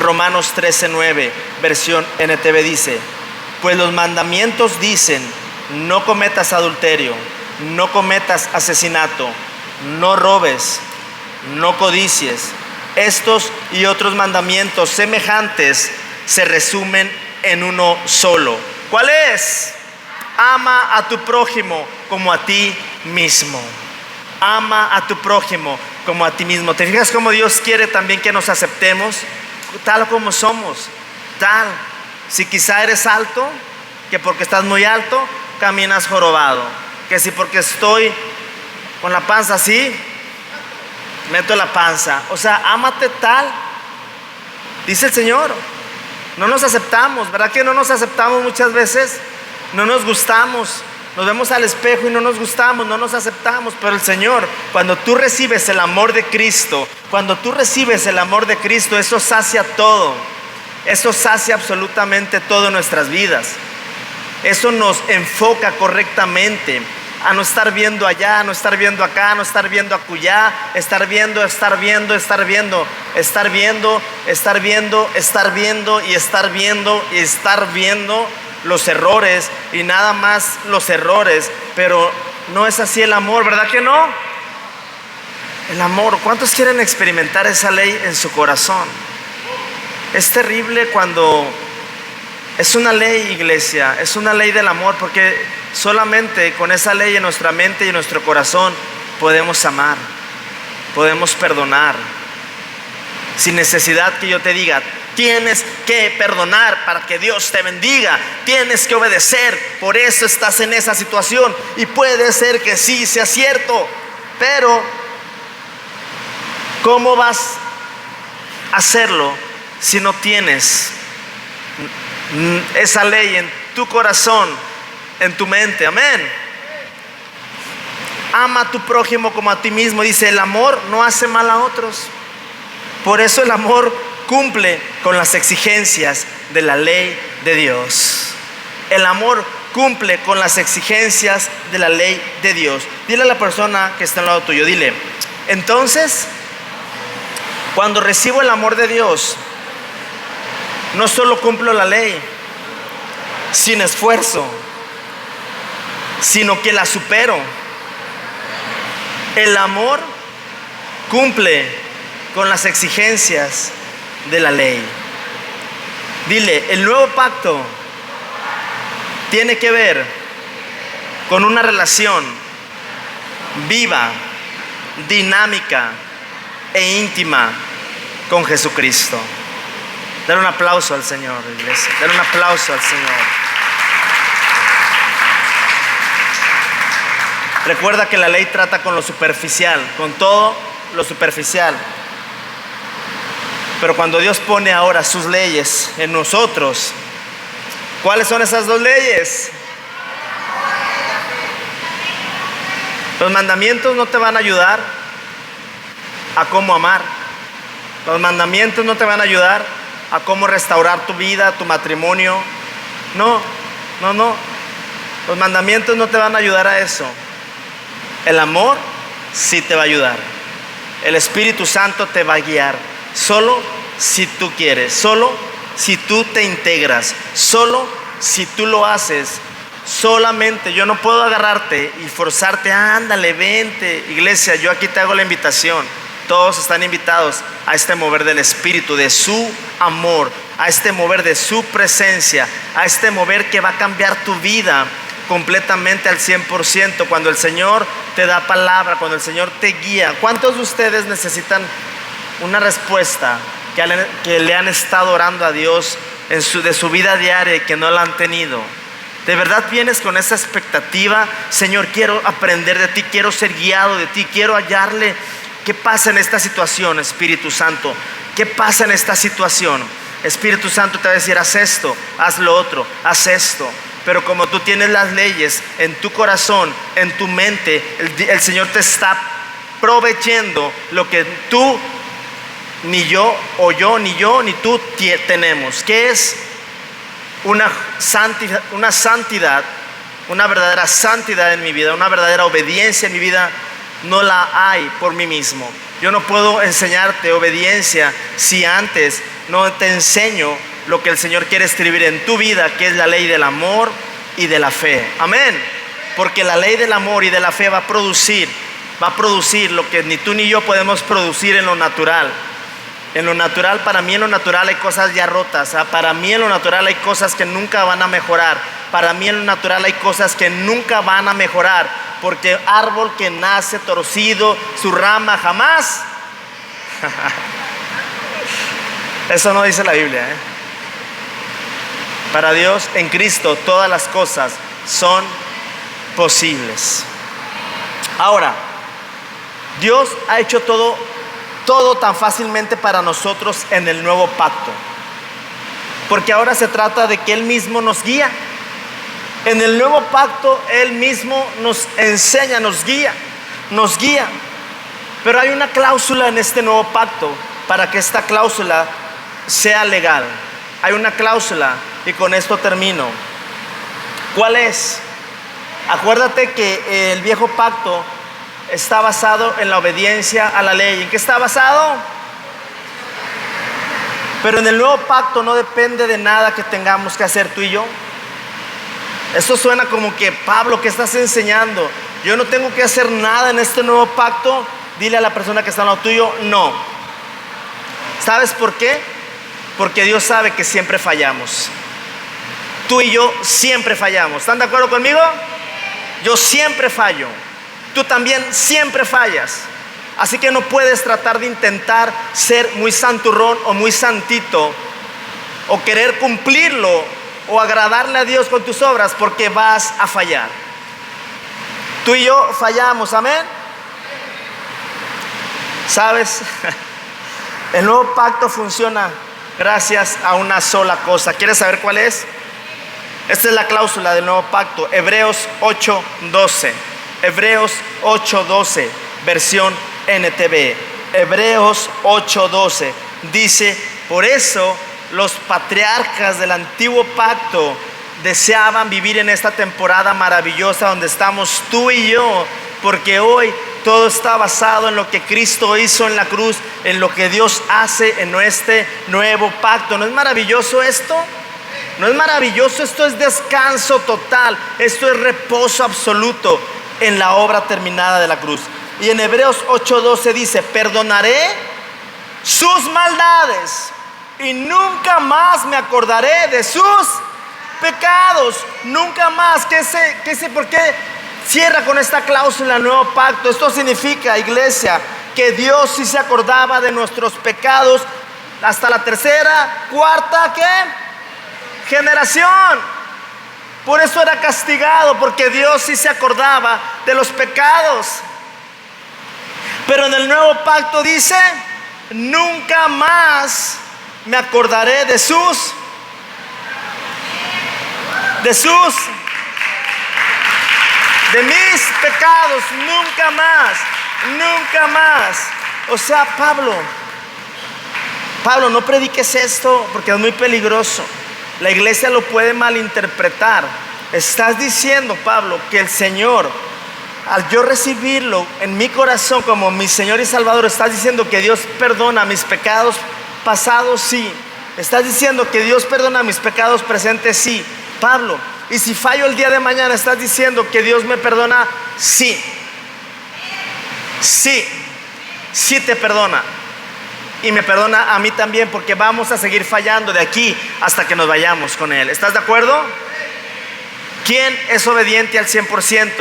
Romanos 13:9, versión NTV dice, pues los mandamientos dicen, no cometas adulterio, no cometas asesinato, no robes, no codicies. Estos y otros mandamientos semejantes se resumen en uno solo. ¿Cuál es? Ama a tu prójimo como a ti mismo. Ama a tu prójimo como a ti mismo. ¿Te fijas cómo Dios quiere también que nos aceptemos tal como somos? Tal. Si quizá eres alto, que porque estás muy alto caminas jorobado. Que si porque estoy con la panza así, meto la panza. O sea, ámate tal. Dice el Señor. No nos aceptamos, ¿verdad que no nos aceptamos muchas veces? No nos gustamos, nos vemos al espejo y no nos gustamos, no nos aceptamos. Pero el Señor, cuando tú recibes el amor de Cristo, eso sacia todo. Eso sacia absolutamente todo en nuestras vidas. Eso nos enfoca correctamente a no estar viendo allá, no estar viendo acá, no estar viendo acullá, estar viendo los errores y nada más los errores. Pero no es así el amor, ¿verdad que no? El amor, ¿cuántos quieren experimentar esa ley en su corazón? Es terrible cuando es una ley, iglesia, es una ley del amor, porque solamente con esa ley en nuestra mente y en nuestro corazón podemos amar, podemos perdonar, sin necesidad que yo te diga, Tienes que perdonar para que Dios te bendiga. Tienes que obedecer. Por eso estás en esa situación. Y puede ser que sí sea cierto. Pero ¿cómo vas a hacerlo si no tienes esa ley en tu corazón, en tu mente? Amén. Ama a tu prójimo como a ti mismo. Dice, el amor no hace mal a otros. Por eso el amor cumple con las exigencias de la ley de Dios. El amor cumple con las exigencias de la ley de Dios. Dile a la persona que está al lado tuyo, dile, entonces, cuando recibo el amor de Dios, no solo cumplo la ley sin esfuerzo, sino que la supero. El amor cumple con las exigencias de la ley. Dile, el nuevo pacto tiene que ver con una relación viva, dinámica e íntima con Jesucristo. Dale un aplauso al Señor, iglesia. Dale un aplauso al Señor. Recuerda que la ley trata con lo superficial, con todo lo superficial. Pero cuando Dios pone ahora sus leyes en nosotros, ¿cuáles son esas dos leyes? Los mandamientos no te van a ayudar a cómo amar. Los mandamientos no te van a ayudar a cómo restaurar tu vida, tu matrimonio. No. Los mandamientos no te van a ayudar a eso. El amor sí te va a ayudar. El Espíritu Santo te va a guiar. Solo si tú quieres, solo si tú te integras, solo si tú lo haces. Solamente yo no puedo agarrarte y forzarte, ándale, vente. Iglesia, yo aquí te hago la invitación. Todos están invitados a este mover del Espíritu, de su amor, a este mover de su presencia, a este mover que va a cambiar tu vida completamente al 100%. Cuando el Señor te da palabra, cuando el Señor te guía. ¿Cuántos de ustedes necesitan una respuesta que le han estado orando a Dios de su vida diaria y que no la han tenido? ¿De verdad vienes con esa expectativa? Señor, quiero aprender de ti, quiero ser guiado de ti, quiero hallarle. ¿Qué pasa en esta situación, Espíritu Santo? ¿Qué pasa en esta situación? Espíritu Santo te va a decir, haz esto, haz lo otro, haz esto. Pero como tú tienes las leyes en tu corazón, en tu mente, el Señor te está proveyendo lo que tú, ni yo, ni tú tenemos. ¿Qué es? Una santidad, una verdadera santidad en mi vida, una verdadera obediencia en mi vida. No la hay por mí mismo. Yo no puedo enseñarte obediencia si antes no te enseño lo que el Señor quiere escribir en tu vida, que es la ley del amor y de la fe. Amén. Porque la ley del amor y de la fe va a producir lo que ni tú ni yo podemos producir en lo natural. En lo natural, para mí en lo natural hay cosas ya rotas. Para mí en lo natural hay cosas que nunca van a mejorar. Para mí en lo natural hay cosas que nunca van a mejorar. Porque árbol que nace torcido, su rama jamás. Eso no dice la Biblia, ¿eh? Para Dios en Cristo todas las cosas son posibles. Ahora, Dios ha hecho todo tan fácilmente para nosotros en el nuevo pacto. Porque ahora se trata de que Él mismo nos guía. En el nuevo pacto Él mismo nos enseña, nos guía. Pero hay una cláusula en este nuevo pacto para que esta cláusula sea legal. Hay una cláusula y con esto termino. ¿Cuál es? Acuérdate que el viejo pacto está basado en la obediencia a la ley. ¿En qué está basado? Pero en el nuevo pacto no depende de nada que tengamos que hacer tú y yo. Esto suena como que, Pablo, ¿qué estás enseñando? Yo no tengo que hacer nada en este nuevo pacto. Dile a la persona que está al lado tuyo, no. ¿Sabes por qué? Porque Dios sabe que siempre fallamos. Tú y yo siempre fallamos. ¿Están de acuerdo conmigo? Yo siempre fallo. Tú también siempre fallas. Así que no puedes tratar de intentar ser muy santurrón o muy santito o querer cumplirlo o agradarle a Dios con tus obras, porque vas a fallar. Tú y yo fallamos, amén. ¿Sabes? El nuevo pacto funciona gracias a una sola cosa. ¿Quieres saber cuál es? Esta es la cláusula del nuevo pacto. Hebreos 8:12. Hebreos 8:12, versión NTV. Hebreos 8:12 dice: por eso los patriarcas del antiguo pacto deseaban vivir en esta temporada maravillosa donde estamos tú y yo, porque hoy todo está basado en lo que Cristo hizo en la cruz, en lo que Dios hace en este nuevo pacto. ¿No es maravilloso esto? ¿No es maravilloso? Esto es descanso total, esto es reposo absoluto en la obra terminada de la cruz. Y en Hebreos 8:12 dice: perdonaré sus maldades y nunca más me acordaré de sus pecados. Nunca más. ¿Por qué cierra con esta cláusula el nuevo pacto? Esto significa, iglesia, que Dios sí se acordaba de nuestros pecados hasta la tercera, cuarta, ¿qué? Generación. Por eso era castigado, porque Dios sí se acordaba de los pecados. Pero en el nuevo pacto dice: nunca más me acordaré de mis pecados. Nunca más, nunca más. O sea, Pablo, no prediques esto porque es muy peligroso. La iglesia lo puede malinterpretar. Estás diciendo, Pablo, que el Señor, al yo recibirlo en mi corazón como mi Señor y Salvador, estás diciendo que Dios perdona mis pecados pasados, sí. Estás diciendo que Dios perdona mis pecados presentes, sí. Pablo, y si fallo el día de mañana, ¿estás diciendo que Dios me perdona? Sí. Sí te perdona. Y me perdona a mí también, porque vamos a seguir fallando de aquí hasta que nos vayamos con Él. ¿Estás de acuerdo? ¿Quién es obediente al 100%?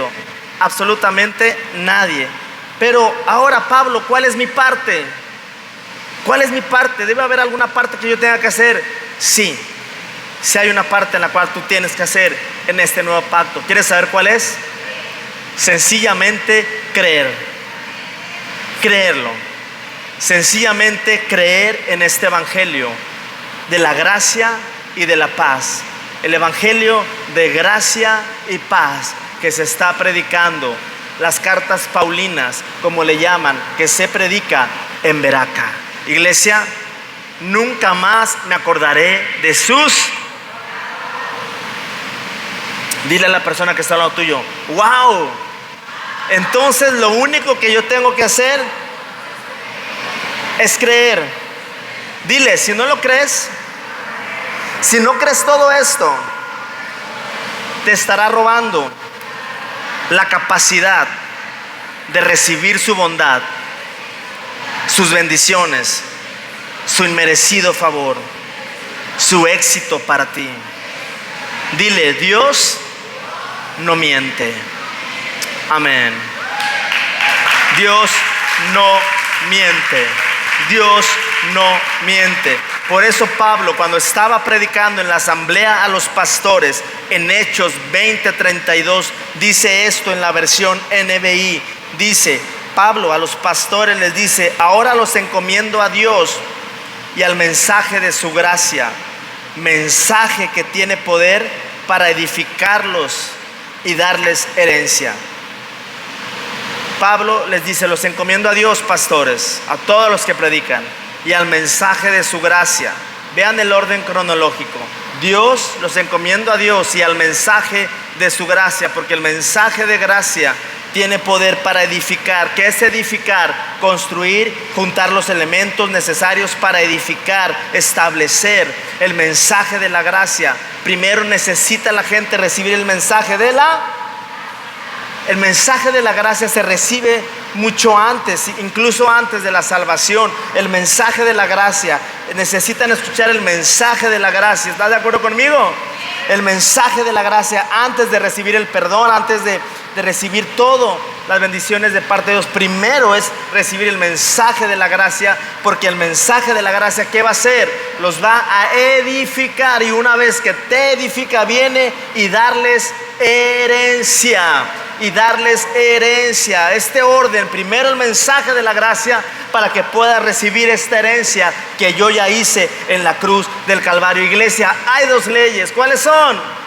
Absolutamente nadie. Pero ahora, Pablo, ¿cuál es mi parte? ¿Cuál es mi parte? ¿Debe haber alguna parte que yo tenga que hacer? Sí hay una parte en la cual tú tienes que hacer en este nuevo pacto. ¿Quieres saber cuál es? Sencillamente creerlo. Sencillamente creer en este evangelio de la gracia y de la paz. El evangelio de gracia y paz que se está predicando, las cartas paulinas, como le llaman, que se predica en Veraca. Iglesia, nunca más me acordaré de sus. Dile a la persona que está al lado tuyo: wow, entonces lo único que yo tengo que hacer es creer. Dile, si no lo crees, si no crees todo esto, te estará robando la capacidad de recibir su bondad, sus bendiciones, su inmerecido favor, su éxito para ti. Dile: Dios no miente. Amén. Dios no miente. Dios no miente. Por eso Pablo, cuando estaba predicando en la asamblea a los pastores en Hechos 20:32, dice esto en la versión NBI. Dice Pablo a los pastores, les dice: ahora los encomiendo a Dios y al mensaje de su gracia, mensaje que tiene poder para edificarlos y darles herencia. Pablo les dice: los encomiendo a Dios, pastores, a todos los que predican, y al mensaje de su gracia. Vean el orden cronológico. Dios, los encomiendo a Dios y al mensaje de su gracia, porque el mensaje de gracia tiene poder para edificar. ¿Qué es edificar? Construir, juntar los elementos necesarios para edificar, establecer. El mensaje de la gracia, primero necesita la gente recibir el mensaje de la. El mensaje de la gracia se recibe mucho antes, incluso antes de la salvación. El mensaje de la gracia, necesitan escuchar el mensaje de la gracia. ¿Estás de acuerdo conmigo? El mensaje de la gracia antes de recibir el perdón, antes de recibir todas las bendiciones de parte de Dios. Primero es recibir el mensaje de la gracia, porque el mensaje de la gracia, ¿qué va a hacer? los va a edificar, y una vez que te edifica viene y darles herencia. Este orden: primero el mensaje de la gracia para que puedas recibir esta herencia que yo ya hice en la cruz del Calvario. Iglesia, hay dos leyes. ¿Cuáles son?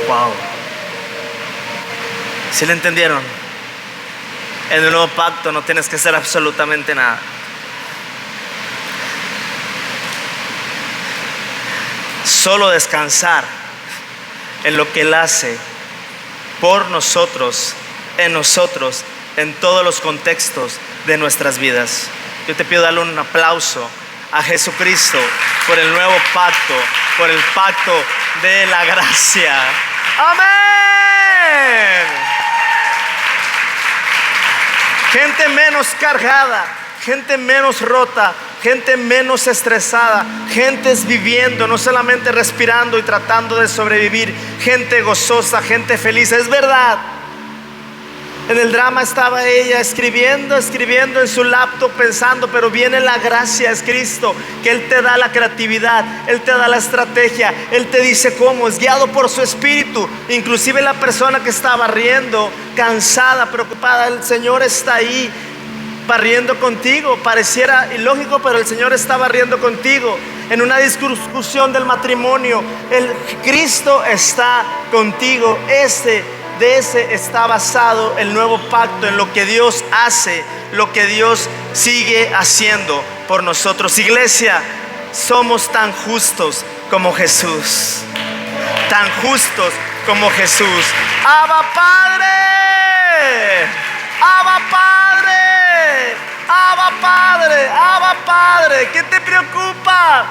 Wow. ¿Sí le entendieron? En el nuevo pacto no tienes que hacer absolutamente nada. Solo descansar en lo que Él hace por nosotros, en todos los contextos de nuestras vidas. Yo te pido darle un aplauso a Jesucristo por el nuevo pacto, por el pacto de la gracia. Amén. Gente menos cargada, gente menos rota, gente menos estresada, gentes viviendo, no solamente respirando y tratando de sobrevivir, gente gozosa, gente feliz. Es verdad. En el drama estaba ella escribiendo en su laptop, pensando, pero viene la gracia, es Cristo, que Él te da la creatividad, Él te da la estrategia, Él te dice cómo, es guiado por su Espíritu. Inclusive la persona que está barriendo, cansada, preocupada, el Señor está ahí barriendo contigo. Pareciera ilógico, pero el Señor está barriendo contigo. En una discusión del matrimonio, el Cristo está contigo. De ese está basado el nuevo pacto, en lo que Dios hace, lo que Dios sigue haciendo por nosotros. Iglesia, somos tan justos como Jesús. Tan justos como Jesús. ¡Abba Padre! ¡Abba Padre! ¡Abba Padre! ¡Abba Padre! ¿Qué te preocupa?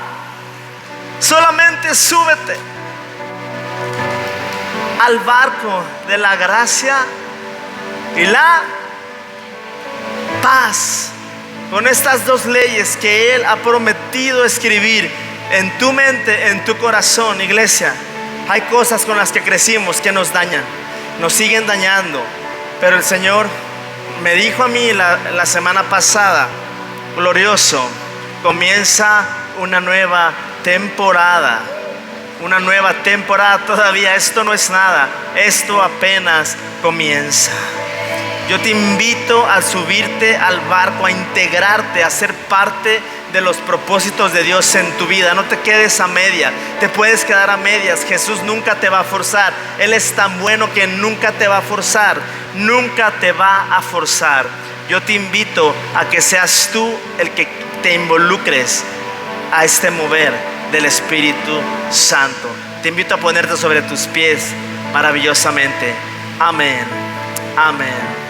Solamente súbete al barco de la gracia y la paz. con estas dos leyes que Él ha prometido escribir en tu mente, en tu corazón, iglesia. Hay cosas con las que crecimos que nos dañan, nos siguen dañando, pero el Señor me dijo a mí la semana pasada: glorioso, comienza una nueva temporada. Una nueva temporada. Todavía esto no es nada, esto apenas comienza. Yo te invito a subirte al barco, a integrarte, a ser parte de los propósitos de Dios en tu vida. No te quedes a media, te puedes quedar a medias. Jesús nunca te va a forzar. Él es tan bueno que nunca te va a forzar, nunca te va a forzar. Yo te invito a que seas tú el que te involucres a este mover del Espíritu Santo. Te invito a ponerte sobre tus pies maravillosamente. Amén. Amén.